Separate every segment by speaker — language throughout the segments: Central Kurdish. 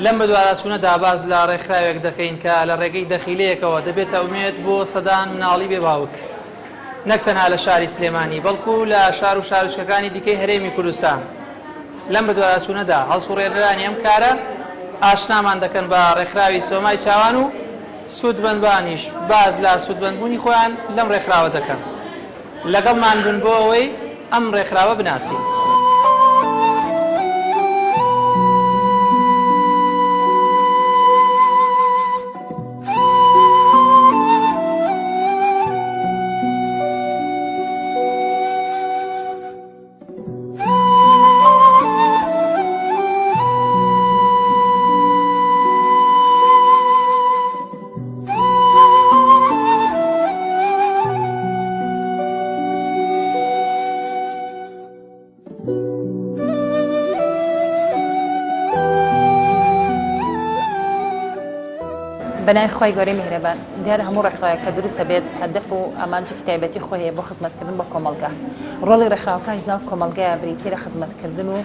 Speaker 1: لەم بەدوارچوونەدا باز لە ڕێکخراوێک دەکەین کە لە ڕێگەی دەخیلەیەکەوە دەبێتە ئومێد بۆ سەدان مناڵی بێباوک نەک تەنها لە شاری سلێمانی بەڵکو لە شار و شارچکەکانی دیکەی هەرێمی کوردستان. لەم بەدوارچوونەدا هەڵسوڕێنرانی ئەم کارە ئاشنامان دەکەن بە ڕێکخراوی سۆمای چاوان و سوودبەندبانیش باز لە سوودبەندبوونی خۆیان لەم ڕێکخراوە دەکەن. لەگەڵمان بن بۆ ئەوەی ئەم ڕێکخراوە بناسین.
Speaker 2: بەنای خۆی گەورەی میهرەبان دیارە هەموو ڕێکخراوێک کە دروستە بێت هەدەف و ئامانجێکی تایبەتی خۆی هەیە بۆ خزمەتکردن بە کۆمەڵگا. ڕۆڵی ڕێکخراوەکانیش ناو کۆمەڵگایە بریتیە لە خزمەتکردن و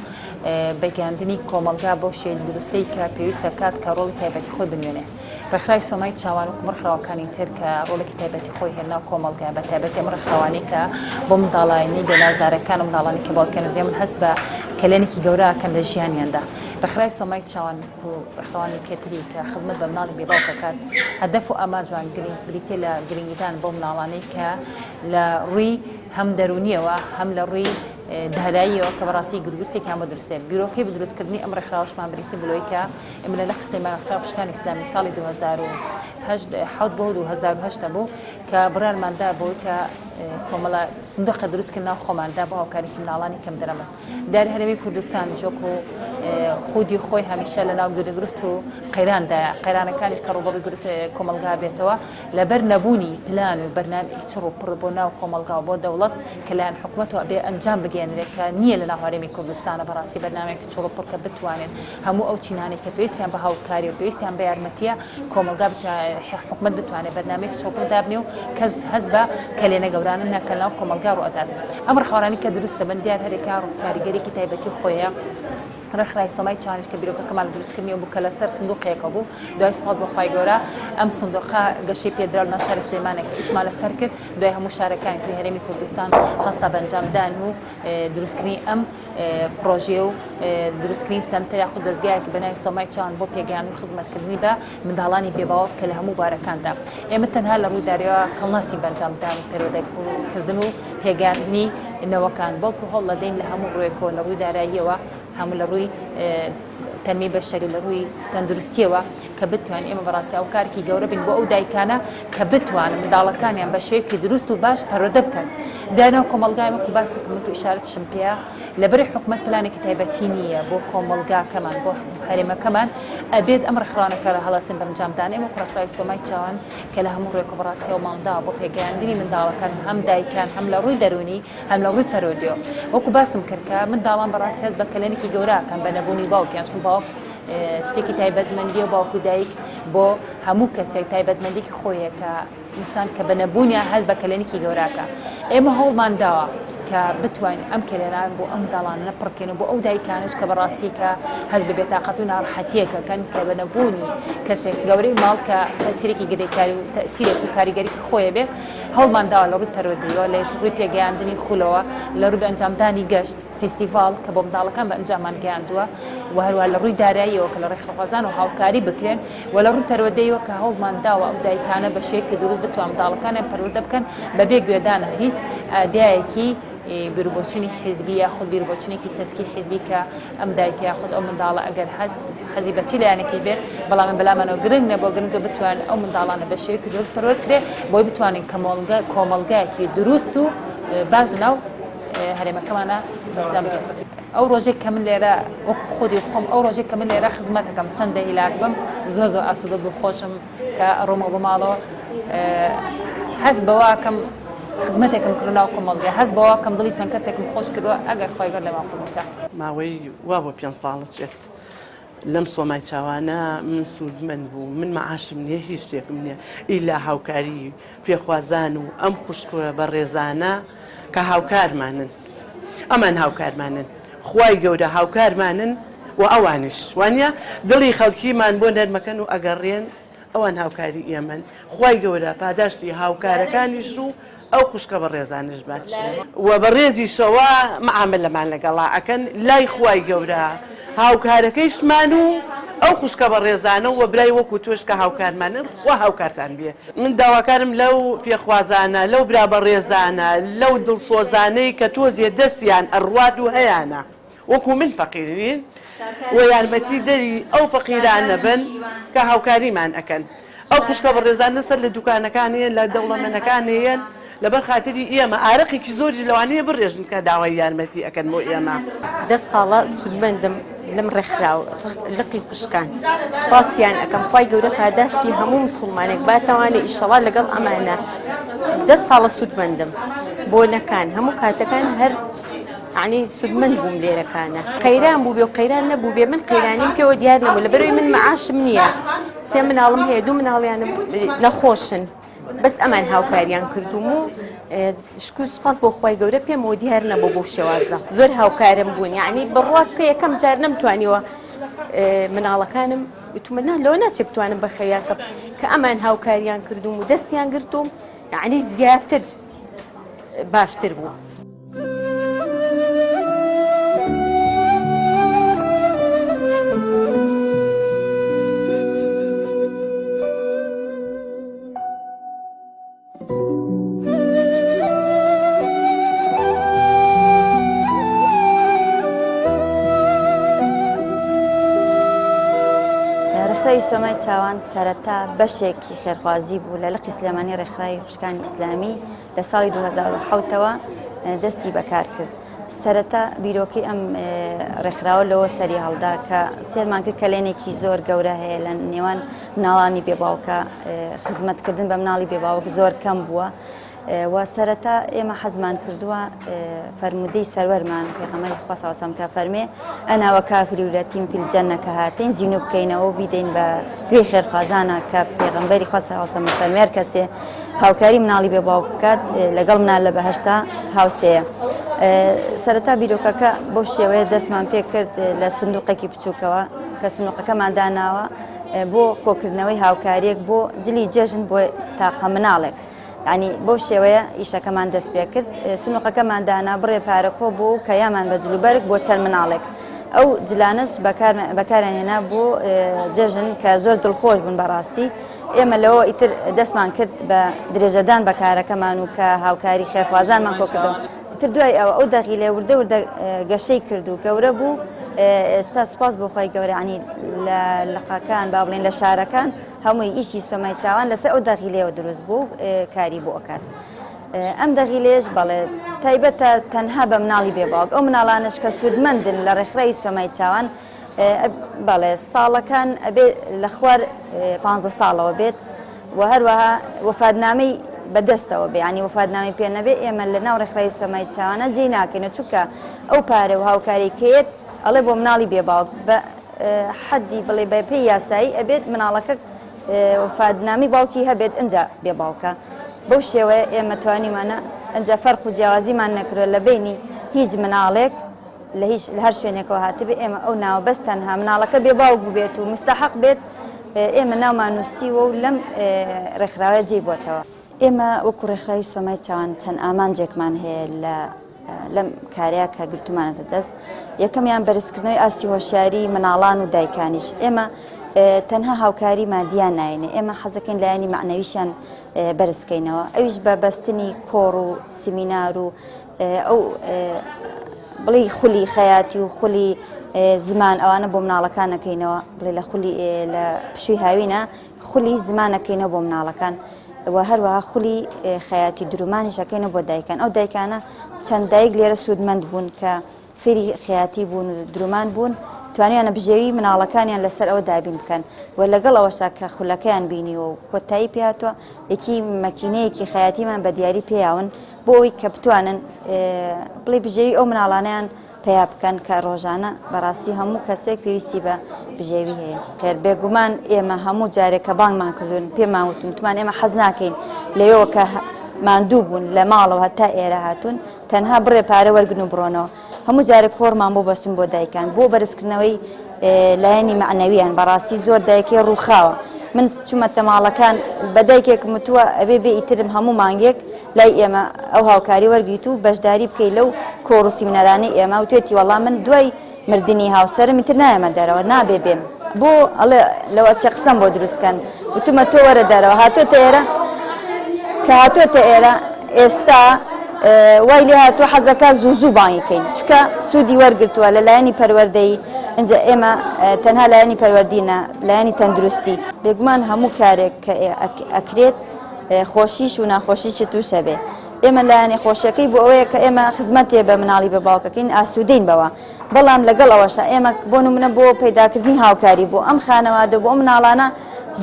Speaker 2: بەگەاندنی کۆمەڵگا بۆ شێ دروستەی کە پێویستە کات کە ڕۆڵی تایبەتی خۆی بنوێنێ. ڕێکخراوی سۆمای چاوان و ڕێکخراوەکانی تر کە ڕۆڵێکی تایبەتی خۆی هەیە ناو کۆمەڵگا بە تایبەتی ئەم ڕێکخراوانەی کە بۆ منداڵانی بێنازارەکان و منداڵانی کە باوکێنە دێ من هەست بە کلێنێکی گەورەکەن لە ژیانیاندا. ڕێکخراوی سۆمای چاوان و ڕێکخراوانی کێتری کە خزمەت بە مناڵی بێباوکەکان هەدەف و ئاماجوان بریتێ لە گرنگیدان بۆ مناڵانەی کە لە ڕووی هەم دەرونیەوە هەم لە ڕووی داهراییەوە کە بەڕاستی گرگوتێکیان بۆ دروستێ. بیرۆکەی بەدروستکردنی ئەم ڕێکخراوەشمان بریتە بلۆی کە ئێمە لە سلێمان ڕێکخراوەکانی ئیسلامی ساڵی 2007 بۆ 2008 بوو کە بڕارماندا بۆی کە کۆمەڵە سندوقە دروستکردن ناو خۆماندا بۆ هاوکاریی مناڵانی کەم دەرەمە. دار هەرێمی کوردستان جۆک و خودی خۆی هەمیشە لە ناو گرنگگرفت و قەیراندایە قەیرانەکانیش کە ڕوبەڕووی کۆمەڵگا بێتەوە لەبەر نەبوونی پلان و بەرنامێکی چڕ و پڕ بۆ ناو کۆمەڵگا و بۆ دەوڵەت کە لایەن حکوومەتەوە بێ ئەنجام بگەێنرێت کە نییە لە ناو هەرێمی کوردستانە بەڕاستی بەرنامێکی چڕ و پڕ کە بتوانێت هەموو ئەو چینانێک کە پێویستیان بە هاوکاری و پێویستیان بە یارمەتیە کۆمەڵگا حکوومەت بتوانێت بەرنامێکی چڕ و پڕ دابنێ و کەس هەست بە کلێنە گەورانە ناکە ناو کۆمەڵگا ڕوئەدات. ئەم ڕێکخراوانەی کە دروستە بن دیار هەرێکا کاریگەریەکی تایبەتی خۆیە. ڕێکخراوی سۆمای چاوانیش کە بیرۆکەکەمان دروستکردنی بوو کە لەسەر سندوقێکە بوو دوای سپاس بەخوای گەورە ئەم سندوقە گەشەی پێدراو ناو شاری سلێمانێکە ئیشمان لەسەر کرد دوای هەموو شارەکانی تری هەرێمی کوردستان هەستا بە ئەنجامدان و دروستکردنی ئەم پرۆژێ و دروستکردنی سەنتەر یاخود دەستگایەکی بەناوی سۆمای چاوان بۆ پێگەیاندن و خزمەتکردنی بە منداڵانی بێباوەک کە لە هەموو بارەکاندا. ئێمە تەنها لە ڕووداریەوە کەڵناسی بە ئەنجامدان و پەروەردەکردن و پێگەیاندنی نەوەکان بەڵکو هەوڵ دەدەین لە هەموو ڕوویەکەوە لە ڕووی داراییەوە هەموو لە ڕووی تەنمی بەشەری لە ڕووی تەندروستیەوە کە بتوانین ئێمە بەڕاستی ئەو کارێکی گەورە بین بۆ ئەو دایکانە کە بتوانن منداڵەکانیان بە شێوەیەکی دروست و باش پەروەردە بکەن. داناو کۆمەڵگای وەکو باسی کردم و ئیشارەتشم پێیە لەبەری حکوومەت پلانێکی تایبەتی نییە بۆ کۆمەڵگاکەمان بۆ هەرێمەکەمان ئەبێت ئەم ڕێکخراوانەکە هەڵاسن بە ئەنجامدان. ئێمە ڕێکخراوی سۆمای چاوان کە لە هەموو ڕێک و بەڕاستی هەوڵماندا بۆ پێگەیاندنی منداڵەکان هەم دایکان هەم لە ڕووی دەرونی هەم لە ڕووی پەروەردیەوە وەکو باسم کرد کە منداڵان بەڕاستی بە کلێنێکی گەورەکان بە نەبوونی باوکیان چون باوک شتێکی تایبەتمەندی و باوکو دایک بۆ هەموو کەسێک تایبەتمەندێکی خۆیە کە ئینسان کە بە نەبوونیان هەست بە کلێنێکی گەوراکە. ئێمە هەوڵمان داوە کە بتوانین ئەم کلێنان بۆ ئەم منداڵانە نەپڕکەین و بۆ ئەو دایکانش کە بەڕاستی کە هەست بە بێتاقەت و ناڕەحەتیەکەکەن کە بە نەبوونی کەسێک گەورەی ماڵ کە تەسیرێکی گرێکاری و تەسیرێک و کاریگەریکی خۆیە بێ هەوڵمان داوە لە ڕووی پەروەردەیەوە لە ڕووی پێگەیاندنی خولەوە لە ڕووی ئەنجامدانی گەشت فیستیڤال کە بۆ منداڵەکان بە ئەنجامان گەیاندووە و هەروە لە ڕووی داراییەوە کە لە ڕێکخراوەزان و هاوکاری بکرێن و لە ڕووی پەروەردەیەوە کە هەوڵمان داوە ئەو دایکانە بە شێوەیەکی دروست بتوان منداڵەکانیان پەروەردە بکەن بەبێ گوێدانە هیچ ئادایەکی بیربۆچینی حیزبی یاخود بیربۆچینێکی تەسکی حیزبی کە ئەم دایکە یاخود ئەو منداڵە ئەگەر حەزی بەچی لایەنێکی بێت بەڵام بەلامانەوە گرنگ نەبوو گرنگە بتوان ئەو منداڵانە بە شێوەیەکی دروست پەروەرد کرێ بۆی بتوانین کۆمەڵگایەکی دروست و باش ناو هەرێمەکەمانە ئەنجام بدەین. ئەو ڕۆژێک کە من لێرە وەکو خودی خۆم ئەو ڕۆژێک کە من لێرە خزمەتەکەم چەندە هیلاک بم زۆر ئاسوودە دڵخۆشم کە ڕۆمە بۆ ماڵەوە هەست بەواکەم خزمەتێکم کردو ناو کۆمەڵگا هەست بەوە کەم دڵی چەند کەسێکم خۆش کردووە ئەگەر خۆی گەر لەوان قوبولکە
Speaker 3: ماوەی وا بۆ 5 ساڵت چێت لەم سۆمای چاوانە من سوودمەند بوو من مەعاشم نییە هیچ شتێکم نییە ئیلا هاوکاری فێخوازان و ئەم خوشکوە بە ڕێزانە کە هاوکارمانن ئەمان هاوکارمانن خوای گەورە هاوکارمانن و ئەوانش وانە دڵی خەڵکیمان بۆ نەرمەکەن و ئەگەڕێن ئەوان هاوکاری ئێمن خی گەورە پاداشتی هاوکارەکانیش و ئەو خوشکە بە ڕێزانش بات و بە ڕێزیشەوە معاملەمان لەگەڵا ئەکەن لای خی گەورە هاوکارەکەیشمان و ئەو خوشکە بە ڕێزانە و برای وەکو تۆش کە هاوکارمانن خوا هاوکارتان بێ من داواکارم لەو فێخوازانە لەو برا بە ڕێزانە لەو دڵسۆزانەی کە تۆزیە دەستیان ئەڕوات و هەیەە وەکو من فەقیرین و یارمەتی دەری ئەو فەقیرانە بن کە هاوکاریمان ئەەکەن ئەو خوشکە بە ڕێزان لەسەر لە دوکانەکانیان لە دەوڵەمەنەکانیان لەبەر خاتری ئێمە ئارەقێکی زۆری لەوانەیە بڕێژن کە داوای یارمەتی ئەەکەن بۆ ئێمە
Speaker 4: 10 ساڵە سودمەندم لەم ڕێکخراوە لقی خوشکان سپاسیان ئەەکەم خی گەورە پاداشتی هەموو مسلمانێک باتەوانێ ئیشەڵا لەگەڵ ئەمانە 10 ساڵە سودمەندم بۆنەکان هەموو کاتەکان هەر عنی سودمەند بووم لێرەکانە قەیران بوو بێ و قەیران نەبوو بێ من قەیرانیم پێوە دیار نەبوو لەبەرەوەی من معاشم نییە 3 مناڵم هەیە 2 مناڵیانم نەخۆشن بەس ئەمان هاوکاریان کردوم و شکو سپاس بۆ خی گەورە پێمەوە دیار نەبوو بۆ شێوازە زۆر هاوکارم بوون یعنی بڕوا کە یەکەم جار نەمتوانیوە مناڵەکانم وتمەنا لەوە ناچێ بتوانم بە خەیاکەم کە ئەمان هاوکاریان کردوم و دەستیان گرتوم یعنی زیاتر باشتر بوو.
Speaker 5: ڕێکخراوی سۆمای چاوان سەرەتا بەشێکی خێرخوازی بوو لە لقی سلێمانی ڕێکخراوی خوشکانی ئیسلامی لە ساڵی 2007ەوە دەستی بەکار کرد. سەرەتا بیرۆکەی ئەم ڕێکخراوە لەوە سەری هەڵدا کە سێرمان کرد کە لێنێکی زۆر گەورە هەیە لە نێوان مناڵانی بێباوکە خزمەتکردن بە مناڵی بێباوک زۆر کەم بووە و سەرەتا ئێمە حەزمان کردووە فەرمودەی سەروەرمان پێغەمبەری خوا صلی الله علیه و سلم کە فەرمێ ئەنا وەکافری الەتیم فی الجەنە کە هاتین زینو بکەینەوە و بیدەین بە گوێی خێرخوازانە کە پێغەمبەری خوا صلی الله علیه و سلم فەرمێ هەر کەسێ هاوکاری مناڵی بێباوک بکات لەگەڵ منال لە بەهەشتا هاوسەیە. سەرەتا بیرۆکەکە بۆ شێوەیە دەستمان پێ کرد لە سندوقێکی بچووکەوە کە سندوقەکەمان داناوە بۆ کۆکردنەوەی هاوکاریەک بۆ جلی جێژن بۆ تاقە مناڵێک. ینی بۆ شێوەیە ئیشەکەمان دەست پێ کرد سنووقەکەمان دانا بڕێ پارەکۆ بوو کە یامان بە جلوبەرگ بۆ چەند مناڵێک ئەو جلانش بەکاریان هێنا بۆ جێژن کە زۆر دڵخۆش بوون بەڕاستی ئێمە لەوە ئیتر دەستمان کرد بە درێژەدان بەکارەکەمان و کە هاوکاری خێرخوازانمان کۆکردەوە. تر دوای ئەو دەغیلێ وردە وردە گەشەی کرد و گەورە بوو ئێستا سوپاس بۆ خۆی گەورە عنی لە لقاکان با بڵێن لە شارەکان هەمووی ئیشی سۆمای چاوان لەسەر ئەو دەغیلەوە دروست بوو کاری بۆ ئەکات. ئەم دەغیلێش بەڵێ تایبەتە تەنها بە مناڵی بێباوک ئەو مناڵانش کە سودمەندن لە ڕێکخراوی سۆمای چاوان بەڵێ ساڵەکان ئەبێ لە خوار 15 ساڵەوە بێت و هەروەها وەفادنامەی بەدەستەوە بێ ینی وەفادنامی پێ نەبێ ئێمە لە ناو ڕێکخراوی سۆمای چاوانە جێی ناکەینە چونکە ئەو پارە و هاوکاریکەیەت ئەڵێ بۆ مناڵی بێباوک بە حەدی بڵێ بە پێی یاسایی ئەبێت مناڵەکە وەفادنامی باوکی هەبێت ئەنجا بێباوکە بەو شێوەیە ئێمە توانیمانە ئەنجا فەرق و جیاوازیمان نەکرێت لە بینی هیچ مناڵێک لە هەر شوێنێکەوە هاتبێ ئێمە ئەو ناوە بەس تەنها مناڵەکە بێباوک بێت و مستەحق بێت ئێمە ناومان نووسیوە و لەم ڕێکخراوە جێی بۆتەوە. ئێمە وەکو ڕێکخراوی سۆمای چاوان چەند ئامانجێکمان هەیە لەم کارەیە کە گرتومانەتە دەست. یەکەمیان بەرزکردنەوەی ئاستی هۆشیاری مناڵان و دایکانیش ئێمە تەنها هاوکاری مادیان ناینێ ئێمە حەزەکەین لایەنی معنەویشیان بەرزکەینەوە ئەویش بە بەستنی کۆڕ و سیمینار و ئەو بڵێ خولی خەیاتی و خولی زمان ئەوانە بۆ مناڵەکانەکەینەوە بڵێ لە خولی لە پشووی هاوینە خولی زمانەکەینەوە بۆ مناڵەکان و هەروەها خولی خەیاتی درومانیشەکەینە بۆ دایکان ئەو دایکانە چەند دایک لێرە سوودمەند بوون کە فێری خەیاتی بوون و درومان بوون توانیانە بژێوی مناڵەکانیان لەسەر ئەوە دابین بکەن و لەگەڵ ئەوەشا کە خولەکەیان بینیوە و کۆتایی پێهاتوە یەکی مەکینەیەکی خەیاتیمان بە دیاری پێیاون بۆ ئەوی کە بتوانن بڵێ بژێوی ئەو مناڵانیان پیا بکەن کە ڕۆژانە بەڕاستی هەموو کەسێک پێویستی بە بژێوی هەیە خێر بێگومان ئێمە هەموو جارێک کە بانگمان کردوون پێمان وتون تومان ئێمە حەز ناکەین لەوە کە ماندوو بوون لە ماڵەوە هەتا ئێرە هاتوون تەنها بڕێ پارە وەرگن و بڕۆنەوە هەموو جارێک خۆڕمان بۆ بەستون بۆ دایکان بۆ بەرزکردنەوەی لایەنی معنەویان بەڕاستی زۆر دایکێ ڕووخاوە من چوومەتە ماڵەکان بەدایکێک متووە ئەبێ بێ ئیترم هەموو مانگێک لای ئێمە ئەو هاوکاری وەرگیت و بەشداری بکەی لەو کۆڕوسی منەرانی ئێمە و توێتی وەڵام من دوای مردنی هاوسەرم ئیتر نایەمە دەرەوە نابێ بێم بۆ ئەڵێ لەوە چە قسەم بۆ دروستکەن وتمە تۆ وەرە دەرەوە هاتۆتە ئێرە کە هاتۆتە ئێرە ئێستا وای لێ هاتووە حەزەکە زوو بانگیکەین چکە سوودی وەرگرتووە لە لایەنی پەروەردەی اینجا ئێمە تەنها لایەنی پەروەردینە لایەنی تەندروستی بێگومان هەموو کارێک کە ئەکرێت خۆشیش و ناخۆشیشی تووشە بێ ئێمە لایەنی خۆشیەکەی بۆ ئەوەیە کە ئێمە خزمەتێ بە مناڵی بە باوکەکەین ئاسوودەین بەوە بەڵام لەگەڵ ئەوەشە ئێمە بۆ نمونە بۆ پەیداکردنی هاوکاری بۆ ئەم خانەوادە بۆ ئەم مناڵانە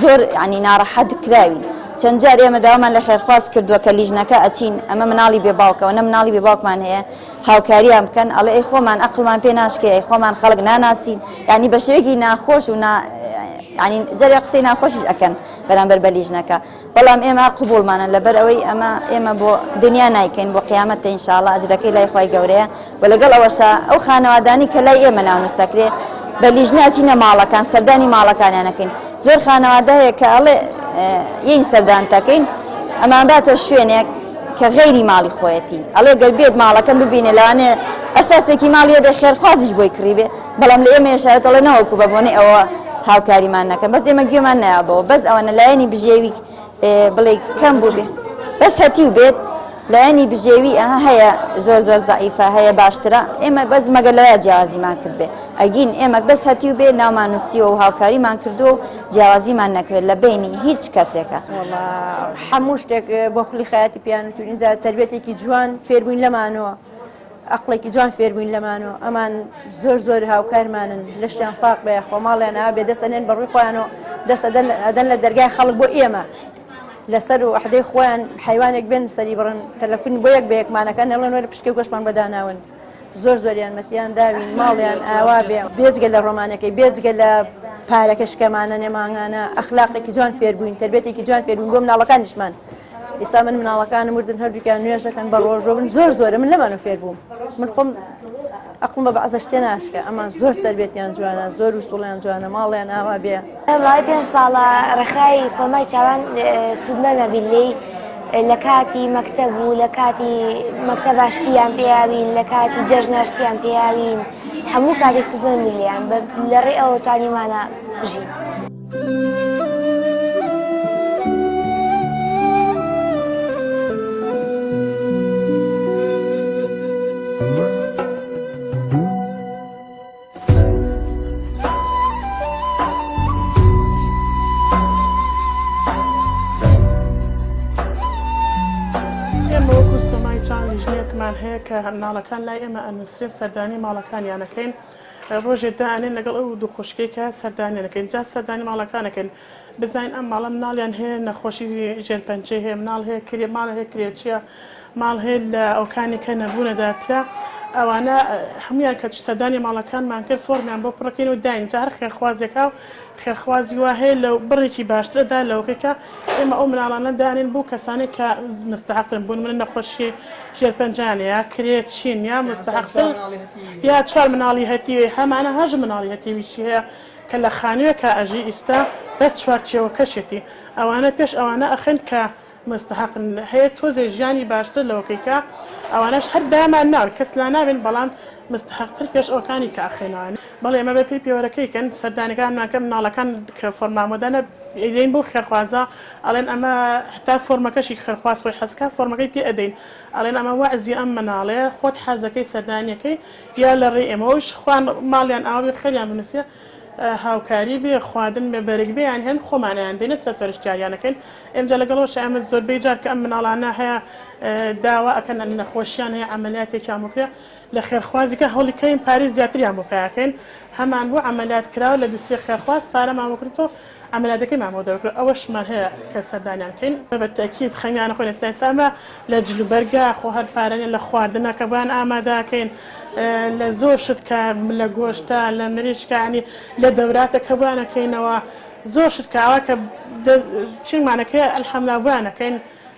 Speaker 5: زۆر ینی ناڕەحەت کراوین چەند جار ئێمە داوامان لە خێرخواست کردووە کە لیژنەکە ئەچین ئەمە مناڵی بێ باوکەوە نە مناڵی بێ باوکمان هەیە هاوکاریان بکەن ئەڵێ ئەی خۆمان ئەقڵمان پێ ناشکێ ئەی خۆمان خەڵک ناناسین ینی بە شێوەیەکی ناخۆش و ینی جەرێ قسەی ناخۆشیش ئەکەن بەرامبەر بە لیژنەکە بەڵام ئێمە قبوڵمانە لەبەر ئەوەی ئێمە بۆ دنیا نایکەین بۆ قیامەتە ئینشاءڵڵا ئەجرەکەی لای خۆی گەورەیە و لەگەڵ ئەوەشە ئەو خانەوادانی کە لای ئێمە ناونووسەکرێ بە لیژنە ئەچینە ماڵەکان سەردانی ماڵەکانیانەکەین زۆر خانەوادە هەیە کە ئەڵێ یەی سەردانتەکەین ئەمان باتە شوێنێک کە غەیری ماڵی خۆیەتی ئەڵێ گەر بێت ماڵەکەم ببینێ لەوانێ ئەساسێکی ماڵیە بێ خێرخوازیش بۆی کڕی بێ بەڵام لە ئێمە ێشارەت ئەڵێ نەوەکو بە بۆنەی ئەوە هاوکاریمان نەکەن بەس ئێمە گوێمان نایابەوە بەس ئەوەنە لایەنی بژێوی بڵێ کەم بوو بێ بەس هەتی و بێت لایەنی بژێوی هەیە زۆر زەعیفە هەیە باشترە ئێمە بەس مەگەر لەوەیە جیاوازیمان کرد بێ ئەگین ئێمە بەس هەتی و بێ ناومان نووسیوە و هاوکاریمان کردو و جیاوازیمان نەکرێت لە بینی هیچ کەسێکە
Speaker 6: هەموو شتێک بۆ خولی خەیاتی پیانوتون اینجا تربیەتێکی جوان فێربووین لەمانەوە عقلێکی جوان فێربووین لەمانەوە ئەمان زۆر هاوکارمانن لە شتیان ساق بێ خۆماڵیان ئابێ دەستەنێن بەڕووی خۆیانەوە دەستەدەن لە دەرگای خەڵک بۆ ئێمە لەسەر و عهدەی خۆیان حیوانێک بێن سەری بڕن تەلەفۆن بۆ یەک بەیەکمانەکان نەڵێن وەرە پشکی گۆشتمان بەداناون زۆریان مەتیان داوین ماڵیان ئاوا بێ بێجگە لە ڕۆمانەکەی بێجگە لە پارەکەشکەمانە نێمانگانە ئەخلاقێکی جوان فێربووین تربیەتێکی جوان فێربووین بۆ مناڵەکانیشمان ئێستا من مناڵەکانم وردن هەردووکیان نوێژەکەن بە ڕۆژۆ بن زۆرە من لەمانە فێربووم من خۆم ئەقڵم بە بەعزە شتێ ناشکە ئەمان زۆر تربیەتیان جوانە زۆر وسوڵیان جوانە ماڵیان ئاوا بێ
Speaker 7: ماوەی 5 ساڵە ڕێکخراوی سۆمای چاوان سودمەنە بیلەی لە کاتی مەکتەب و لە کاتی مەکتەب باشتیان پێیاوین لە کاتی جەژنەشتیان پێیاوین هەموو کاتی سودمەن بیلیان لەڕێ ئەوە توانیمانە بژین.
Speaker 8: ژنێکمان هەیە کە مناڵەکان لای ئێمە ئەنووسرێت سەردانی ماڵەکانیانەکەین ڕۆژێک دائانێن لەگەڵ ئەو دوو خوشکەی کە سەردانیانەکەین جا سەردانی ماڵەکانەکەین بزانین ئەم ماڵە مناڵیان هەیە نەخۆشی ژێرپەنجەی هەیە مناڵ هەیە ماڵ هەیە کرێچیە ماڵ هەیە لە ئەوکانی کە نەبوونەداکرا ئەوانە هەمویان کە سەردانی ماڵەکانمان کرد فۆرمیان بۆ پڕەکەین و داین جار خێرخوازێکا و خێرخوازی وا هەیە لە بڕێکی باشترەدا لەوکەکە ئێمە ئەو مناڵانە دانین بۆ کەسانێک کە مستحقن بوون من نەخۆشی ژێرپەنجانە یا کرێچین یا مستحقن یا چوار مناڵی هەتیوێ هەمانە هەژ مناڵی هەتیویشی هەیە کە لە خانوویە کە ئەژی ئیستا بەس چوارچێوە کەشێتی ئەوانە پێش ئەوانە ئەخن کە مستحقن هەیە تۆزێ ژیانی باشتر لەوەکەیکە ئەوانەش هەر دامان ناون کەس لا نابێن بەڵام مستحقتر پێش ئەوکانی کە ئەخێنەوەن بەڵێ ئێمە بە پێی پێوەرەکەیکەن سەردانەکانمانکە مناڵەکان کە فۆرمامۆدانە ئەدەین بۆ خێرخوازە ئەڵێن ئەمە حتا فۆرمەکەشی خێرخواز خۆی حەزکا فۆرمەکەی پێ ئەدەین ئەڵێن ئەمە وەعزی ئەم مناڵەیە خۆت حەزەکەی سەردانیەکەی یا لە ڕێ ئێمەوەش خوان ماڵیان ئاوی خەریان بنووسە هاوکاری بێ خواردن بێ بەرگ بێ یان هەن خۆمانیان دێنە سەرپەرشتیاریانەکەن ئێمجا لەگەڵەوە ئەمە زۆربەی جار کە ئەم مناڵانە هەیە داوا ئەکەن نەخۆشییان هەیە عملیاتێکیان بکرێ لە خێرخوازیکە هەوڵیکەین پارێ زیاتریان بۆ پیاکەین هەمان بۆ عملیات کراوە لە دووسێ خێرخواز پارەمان بکرێتەوە عملیاتەکەی مامۆ دەکرێت ئەوەشمان هەیە کە سەردانیانکەین بە تەکید خەمیانە خۆی ئێستا سامە لە جلوبەرگا خۆ هەر پارەنێن لە خواردنە کە بان ئامادەکەین لە زۆر شت کە لە گۆشتە لە مریشکانی لە دەوراتە کە بانەکەینەوە زۆر شت کاوە کە چینمانەکەی ئەلحەمدڵا بانەکەین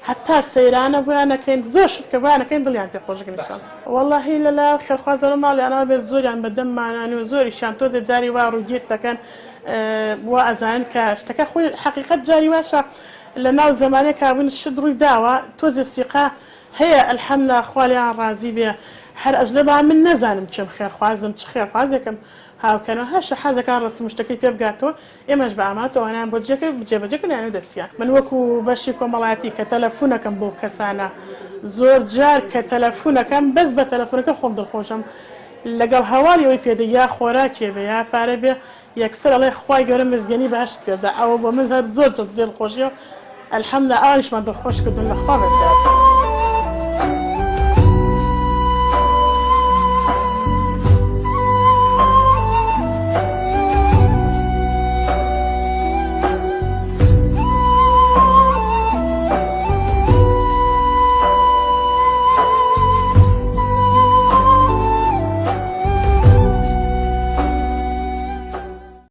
Speaker 8: حتا سەیرانە بۆیانەکەین زۆر شت کە بۆیانەکەین دڵیان پێ خۆشگەنیشان وەڵاهی لەلا خێرخوازەوە ماڵیانەوە بێت زۆریان بەدەممانانی و زۆریشان تۆزێ جاری وا ڕووگیر دەکەن بۆ ئەزانن کە شتەکە خۆی حقیقەت جاری واشە لە ناو زمانێک کابوون شت ڕووی داوە تۆزێ سیقا هەیە ئەلحەمدوللا خوالیان ڕازی بێ هەر ئەژلە با من نەزانم چم خێرخوازم چ خێرخوازێکم هاوکەنەوە هەشە حەزەکان ڕستم شتەکەی پێ بگاتەوە ئێمەش بە ئاماتەوەیان بۆ جێبەجێکەیانە دەستیان من وەکو بەشی کۆمەڵایەتی کە تەلەفۆنەکەم بۆ کەسانە زۆر جار کە تەلەفۆنەکەم بەس بە تەلەفۆنەکە خۆم دڵخۆشم لەگەڵ هەواڵی ئەوەی پێدە یا خۆراکێ بێ یا پارە بێ یەکسەر ئەڵێ خوای گەورە مزگەنی بەهشت پێدا ئەوە بۆ من هەر زۆر دڵخۆشیەوە ئەلحەمدوللا ئاویشمان دڵخۆش کردوون لە خوا بەسیار